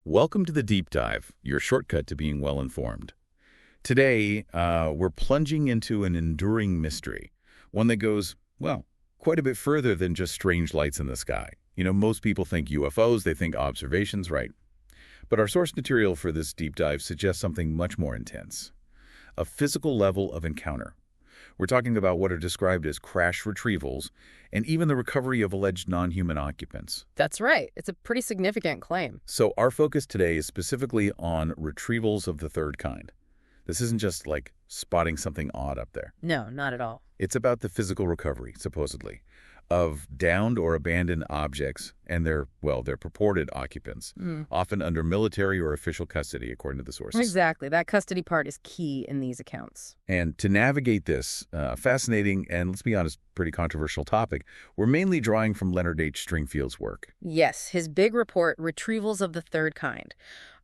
Welcome to the Deep Dive, your shortcut to being well-informed. Today, we're plunging into an enduring mystery, one that goes, well, quite a bit further than just strange lights in the sky. You know, most people think UFOs, they think observations, right? But our source material for this deep dive suggests something much more intense, a physical level of encounter. We're talking about what are described as crash retrievals and even the recovery of alleged non-human occupants. That's right. It's a pretty significant claim. So our focus today is specifically on retrievals of the third kind. This isn't just like spotting something odd up there. No, not at all. It's about the physical recovery, supposedly, of downed or abandoned objects and their purported occupants, often under military or official custody, according to the sources. Exactly. That custody part is key in these accounts. And to navigate this fascinating and, let's be honest, pretty controversial topic, we're mainly drawing from Leonard H. Stringfield's work. Yes, his big report, Retrievals of the Third Kind,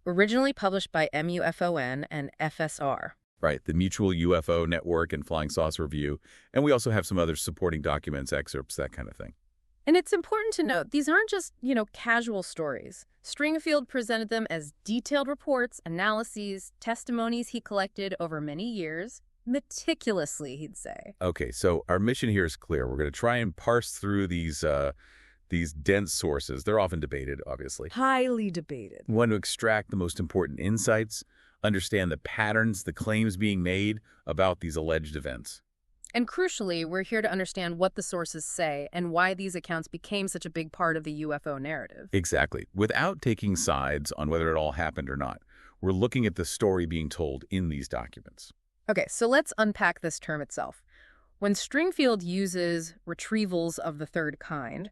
originally published by MUFON and FSR. Right, the Mutual UFO Network and Flying Saucer Review, and we also have some other supporting documents, excerpts, that kind of thing. And it's important to note, these aren't just, casual stories. Stringfield presented them as detailed reports, analyses, testimonies he collected over many years, meticulously, he'd say. Okay, so our mission here is clear. We're going to try and parse through these dense sources. They're often debated, obviously. Highly debated. We want to extract the most important insights, understand the patterns, the claims being made about these alleged events. And crucially, we're here to understand what the sources say and why these accounts became such a big part of the UFO narrative. Exactly. Without taking sides on whether it all happened or not, we're looking at the story being told in these documents. Okay, so let's unpack this term itself. When Stringfield uses retrievals of the third kind,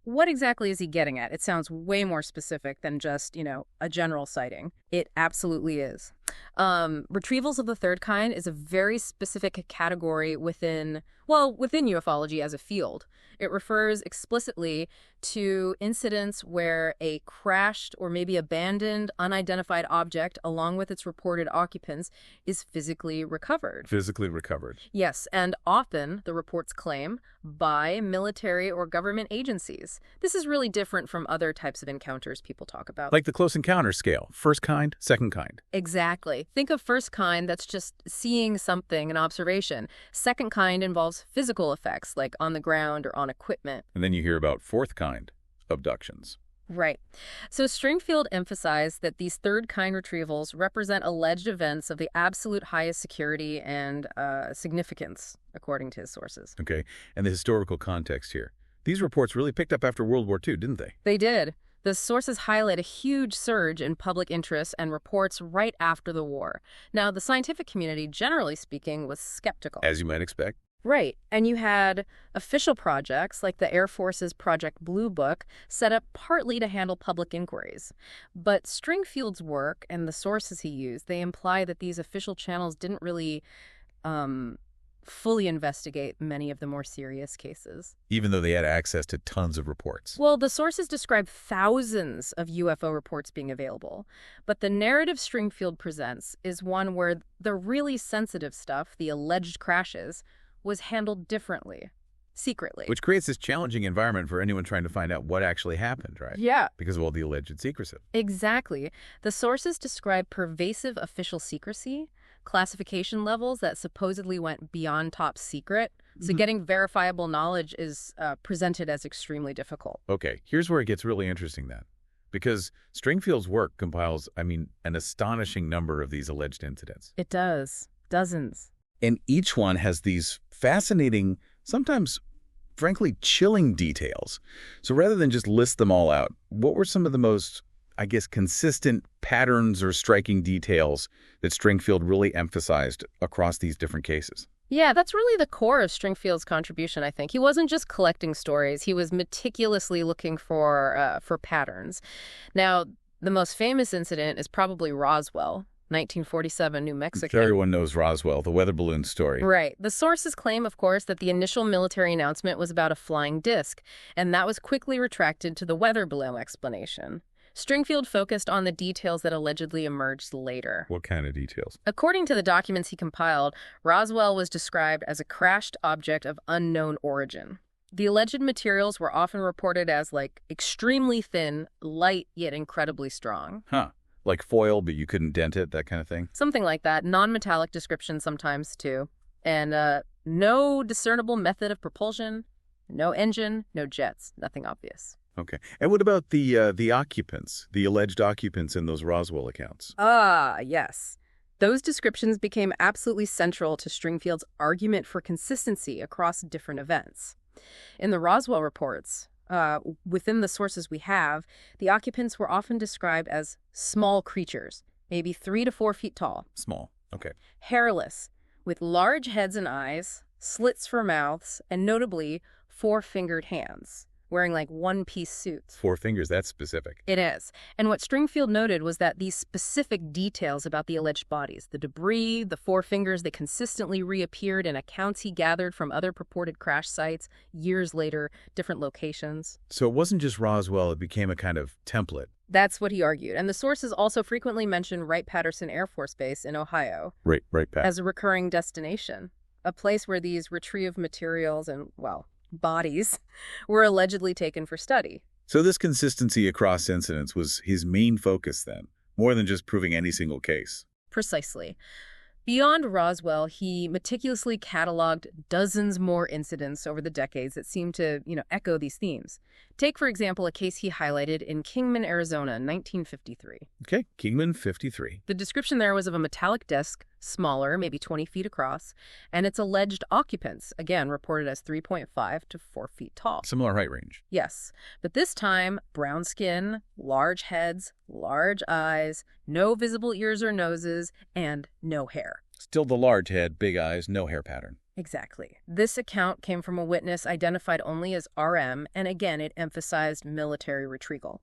what exactly is he getting at? It sounds way more specific than just, a general sighting. It absolutely is. Retrievals of the third kind is a very specific category within ufology as a field. It refers explicitly to incidents where a crashed or maybe abandoned unidentified object, along with its reported occupants, is physically recovered. Physically recovered. Yes, and often, the reports claim, by military or government agencies. This is really different from other types of encounters people talk about. Like the close encounter scale. First kind, second kind. Exactly. Think of first kind, that's just seeing something, an observation. Second kind involves physical effects, like on the ground or on equipment. And then you hear about fourth kind, abductions. Right. So Stringfield emphasized that these third kind retrievals represent alleged events of the absolute highest security and significance, according to his sources. Okay. And the historical context here. These reports really picked up after World War II, didn't they? They did. The sources highlight a huge surge in public interest and reports right after the war. Now, the scientific community, generally speaking, was skeptical. As you might expect. Right. And you had official projects like the Air Force's Project Blue Book set up partly to handle public inquiries. But Stringfield's work and the sources he used, they imply that these official channels didn't really fully investigate many of the more serious cases. Even though they had access to tons of reports. Well, the sources describe thousands of UFO reports being available. But the narrative Stringfield presents is one where the really sensitive stuff, the alleged crashes, was handled differently, secretly. Which creates this challenging environment for anyone trying to find out what actually happened, right? Yeah. Because of all the alleged secrecy. Exactly. The sources describe pervasive official secrecy, classification levels that supposedly went beyond top secret. So getting verifiable knowledge is presented as extremely difficult. Okay, here's where it gets really interesting then. Because Stringfield's work compiles, an astonishing number of these alleged incidents. It does. Dozens. And each one has these fascinating, sometimes, frankly, chilling details. So rather than just list them all out, what were some of the most, consistent patterns or striking details that Stringfield really emphasized across these different cases? Yeah, that's really the core of Stringfield's contribution, I think. He wasn't just collecting stories. He was meticulously looking for patterns. Now, the most famous incident is probably Roswell, 1947, New Mexico. Everyone knows Roswell, the weather balloon story. Right. The sources claim, of course, that the initial military announcement was about a flying disc, and that was quickly retracted to the weather balloon explanation. Stringfield focused on the details that allegedly emerged later. What kind of details? According to the documents he compiled, Roswell was described as a crashed object of unknown origin. The alleged materials were often reported as, like, extremely thin, light, yet incredibly strong. Huh. Like foil, but you couldn't dent it, that kind of thing? Something like that. Non-metallic description sometimes, too. And no discernible method of propulsion, no engine, no jets, nothing obvious. Okay. And what about the occupants, the alleged occupants in those Roswell accounts? Ah, yes. Those descriptions became absolutely central to Stringfield's argument for consistency across different events. In the Roswell reports, within the sources we have, the occupants were often described as small creatures, maybe 3 to 4 feet tall. Small. Okay. Hairless, with large heads and eyes, slits for mouths, and notably 4-fingered hands, wearing like one-piece suits. 4 fingers, that's specific. It is. And what Stringfield noted was that these specific details about the alleged bodies, the debris, the 4 fingers that consistently reappeared in accounts he gathered from other purported crash sites years later, different locations. So it wasn't just Roswell, it became a kind of template. That's what he argued. And the sources also frequently mention Wright-Patterson Air Force Base in Ohio Right, Pat. as a recurring destination, a place where these retrieved materials and, well, bodies were allegedly taken for study. So this consistency across incidents was his main focus then, more than just proving any single case. Precisely. Beyond Roswell, he meticulously cataloged dozens more incidents over the decades that seemed to, echo these themes. Take, for example, a case he highlighted in Kingman, Arizona, 1953. Okay, Kingman 53. The description there was of a metallic disc, smaller, maybe 20 feet across, and its alleged occupants, again, reported as 3.5 to 4 feet tall. Similar height range. Yes, but this time, brown skin, large heads, large eyes, no visible ears or noses, and no hair. Still the large head, big eyes, no hair pattern. Exactly. This account came from a witness identified only as RM, and again, it emphasized military retrieval.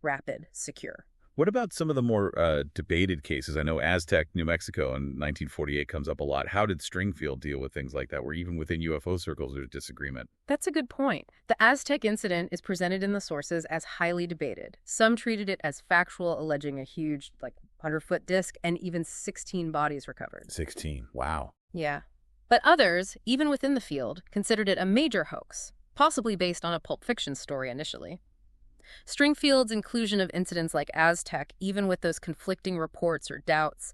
Rapid, secure. What about some of the more debated cases? I know Aztec, New Mexico in 1948 comes up a lot. How did Stringfield deal with things like that, where even within UFO circles there's disagreement? That's a good point. The Aztec incident is presented in the sources as highly debated. Some treated it as factual, alleging a huge, 100-foot disc, and even 16 bodies recovered. 16. Wow. Yeah. But others, even within the field, considered it a major hoax, possibly based on a Pulp Fiction story initially. Stringfield's inclusion of incidents like Aztec, even with those conflicting reports or doubts,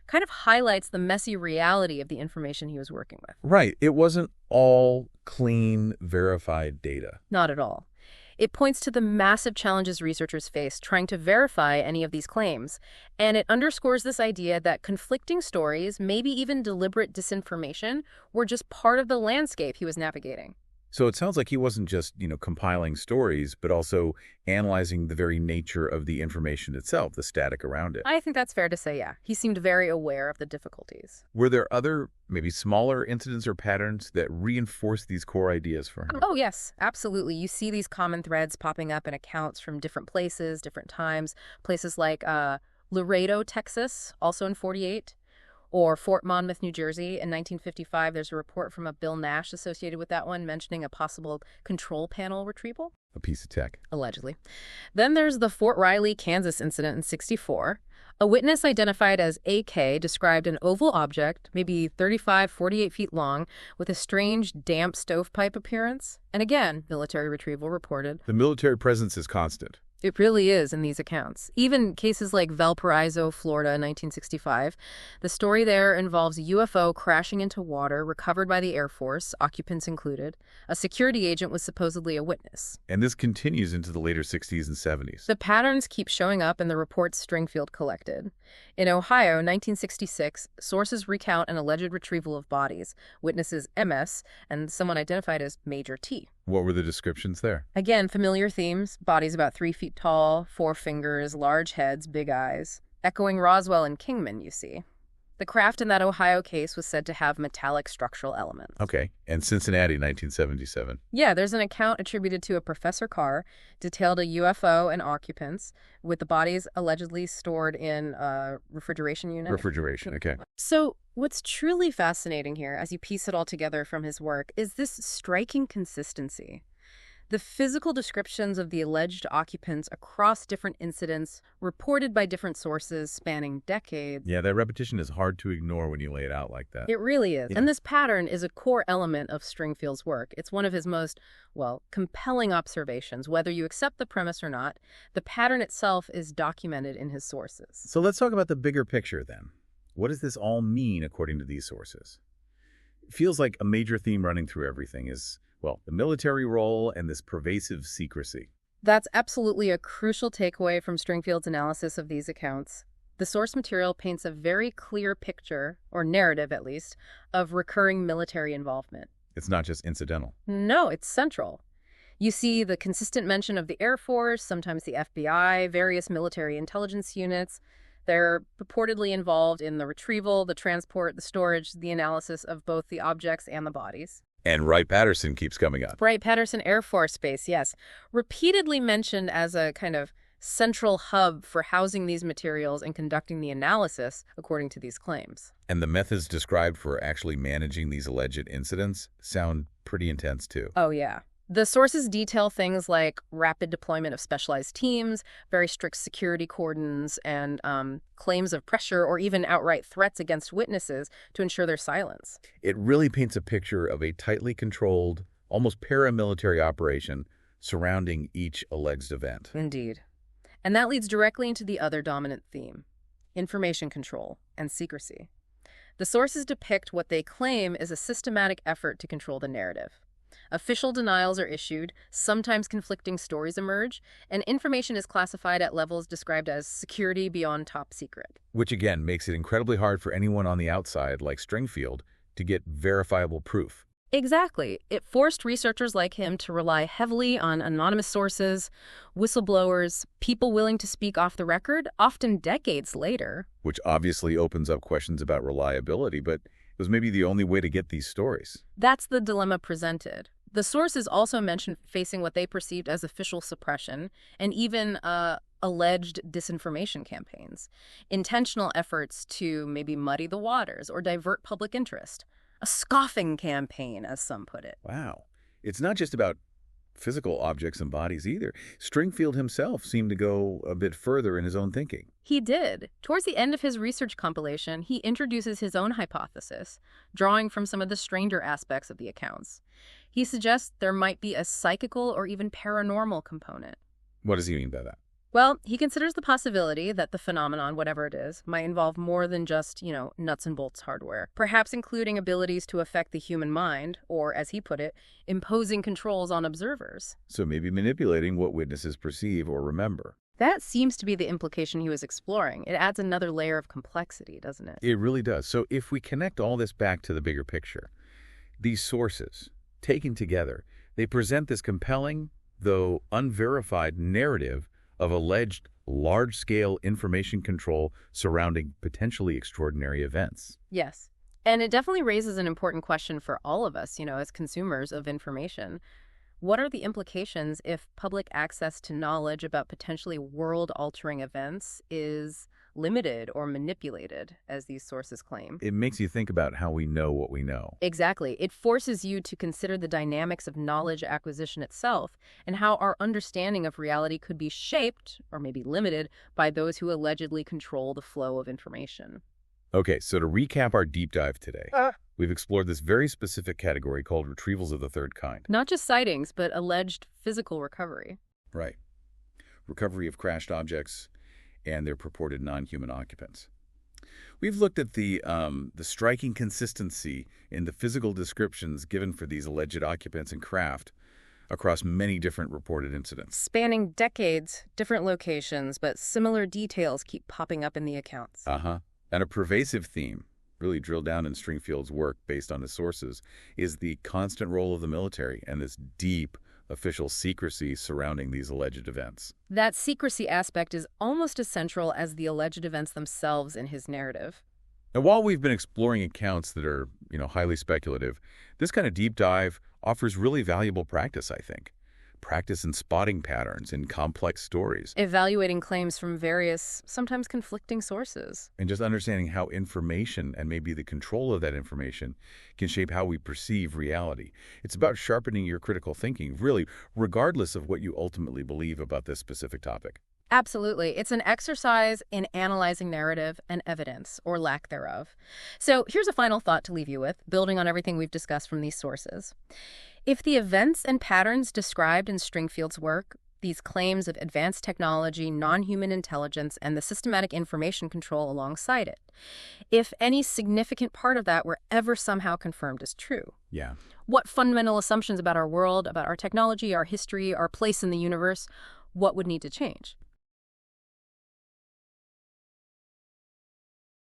kind of highlights the messy reality of the information he was working with. Right. It wasn't all clean, verified data. Not at all. It points to the massive challenges researchers face trying to verify any of these claims, and it underscores this idea that conflicting stories, maybe even deliberate disinformation, were just part of the landscape he was navigating. So it sounds like he wasn't just, compiling stories, but also analyzing the very nature of the information itself, the static around it. I think that's fair to say, yeah. He seemed very aware of the difficulties. Were there other, maybe smaller incidents or patterns that reinforced these core ideas for him? Oh, yes, absolutely. You see these common threads popping up in accounts from different places, different times. Places like Laredo, Texas, also in 48. Or Fort Monmouth, New Jersey. In 1955, there's a report from a Bill Nash associated with that one mentioning a possible control panel retrieval. A piece of tech. Allegedly. Then there's the Fort Riley, Kansas incident in 64. A witness identified as AK described an oval object, maybe 35, 48 feet long, with a strange, damp stovepipe appearance. And again, military retrieval reported. The military presence is constant. It really is in these accounts. Even cases like Valparaiso, Florida, 1965, the story there involves a UFO crashing into water recovered by the Air Force, occupants included. A security agent was supposedly a witness. And this continues into the later 60s and 70s. The patterns keep showing up in the reports Stringfield collected. In Ohio, 1966, sources recount an alleged retrieval of bodies, witnesses MS, and someone identified as Major T. What were the descriptions there? Again, familiar themes, bodies about 3 feet tall, 4 fingers, large heads, big eyes. Echoing Roswell and Kingman, you see. The craft in that Ohio case was said to have metallic structural elements. Okay. And Cincinnati, 1977. Yeah, there's an account attributed to a Professor Carr, detailed a UFO and occupants, with the bodies allegedly stored in a refrigeration unit. Refrigeration, okay. So what's truly fascinating here, as you piece it all together from his work, is this striking consistency. The physical descriptions of the alleged occupants across different incidents, reported by different sources spanning decades. Yeah, that repetition is hard to ignore when you lay it out like that. It really is. Yeah. And this pattern is a core element of Stringfield's work. It's one of his most, well, compelling observations. Whether you accept the premise or not, the pattern itself is documented in his sources. So let's talk about the bigger picture then. What does this all mean according to these sources? It feels like a major theme running through everything is, well, the military role and this pervasive secrecy. That's absolutely a crucial takeaway from Stringfield's analysis of these accounts. The source material paints a very clear picture, or narrative at least, of recurring military involvement. It's not just incidental. No, it's central. You see the consistent mention of the Air Force, sometimes the FBI, various military intelligence units. They're purportedly involved in the retrieval, the transport, the storage, the analysis of both the objects and the bodies. And Wright-Patterson keeps coming up. Wright-Patterson Air Force Base, yes. Repeatedly mentioned as a kind of central hub for housing these materials and conducting the analysis, according to these claims. And the methods described for actually managing these alleged incidents sound pretty intense too. Oh, yeah. The sources detail things like rapid deployment of specialized teams, very strict security cordons, and claims of pressure or even outright threats against witnesses to ensure their silence. It really paints a picture of a tightly controlled, almost paramilitary operation surrounding each alleged event. Indeed. And that leads directly into the other dominant theme, information control and secrecy. The sources depict what they claim is a systematic effort to control the narrative. Official denials are issued, sometimes conflicting stories emerge, and information is classified at levels described as security beyond top secret. Which again makes it incredibly hard for anyone on the outside, like Stringfield, to get verifiable proof. Exactly. It forced researchers like him to rely heavily on anonymous sources, whistleblowers, people willing to speak off the record, often decades later. Which obviously opens up questions about reliability, but it was maybe the only way to get these stories. That's the dilemma presented. The sources also mentioned facing what they perceived as official suppression and even alleged disinformation campaigns, intentional efforts to maybe muddy the waters or divert public interest. A scoffing campaign, as some put it. Wow. It's not just about physical objects and bodies either. Stringfield himself seemed to go a bit further in his own thinking. He did. Towards the end of his research compilation, he introduces his own hypothesis, drawing from some of the stranger aspects of the accounts. He suggests there might be a psychical or even paranormal component. What does he mean by that? Well, he considers the possibility that the phenomenon, whatever it is, might involve more than just, nuts and bolts hardware, perhaps including abilities to affect the human mind, or, as he put it, imposing controls on observers. So maybe manipulating what witnesses perceive or remember. That seems to be the implication he was exploring. It adds another layer of complexity, doesn't it? It really does. So if we connect all this back to the bigger picture, these sources, taken together, they present this compelling, though unverified, narrative of alleged large-scale information control surrounding potentially extraordinary events. Yes. And it definitely raises an important question for all of us, as consumers of information. What are the implications if public access to knowledge about potentially world-altering events is limited or manipulated, as these sources claim? It makes you think about how we know what we know. Exactly. It forces you to consider the dynamics of knowledge acquisition itself and how our understanding of reality could be shaped, or maybe limited, by those who allegedly control the flow of information. Okay, so to recap our deep dive today, we've explored this very specific category called retrievals of the third kind. Not just sightings, but alleged physical recovery. Right. Recovery of crashed objects and their purported non-human occupants. We've looked at the striking consistency in the physical descriptions given for these alleged occupants and craft across many different reported incidents. Spanning decades, different locations, but similar details keep popping up in the accounts. And a pervasive theme, really drilled down in Stringfield's work based on his sources, is the constant role of the military and this deep official secrecy surrounding these alleged events. That secrecy aspect is almost as central as the alleged events themselves in his narrative. And while we've been exploring accounts that are, highly speculative, this kind of deep dive offers really valuable practice, I think. practice in spotting patterns in complex stories. Evaluating claims from various, sometimes conflicting sources. And just understanding how information and maybe the control of that information can shape how we perceive reality. It's about sharpening your critical thinking, really, regardless of what you ultimately believe about this specific topic. Absolutely. It's an exercise in analyzing narrative and evidence, or lack thereof. So here's a final thought to leave you with, building on everything we've discussed from these sources. If the events and patterns described in Stringfield's work, these claims of advanced technology, non-human intelligence, and the systematic information control alongside it, if any significant part of that were ever somehow confirmed as true, Yeah. what fundamental assumptions about our world, about our technology, our history, our place in the universe, what would need to change?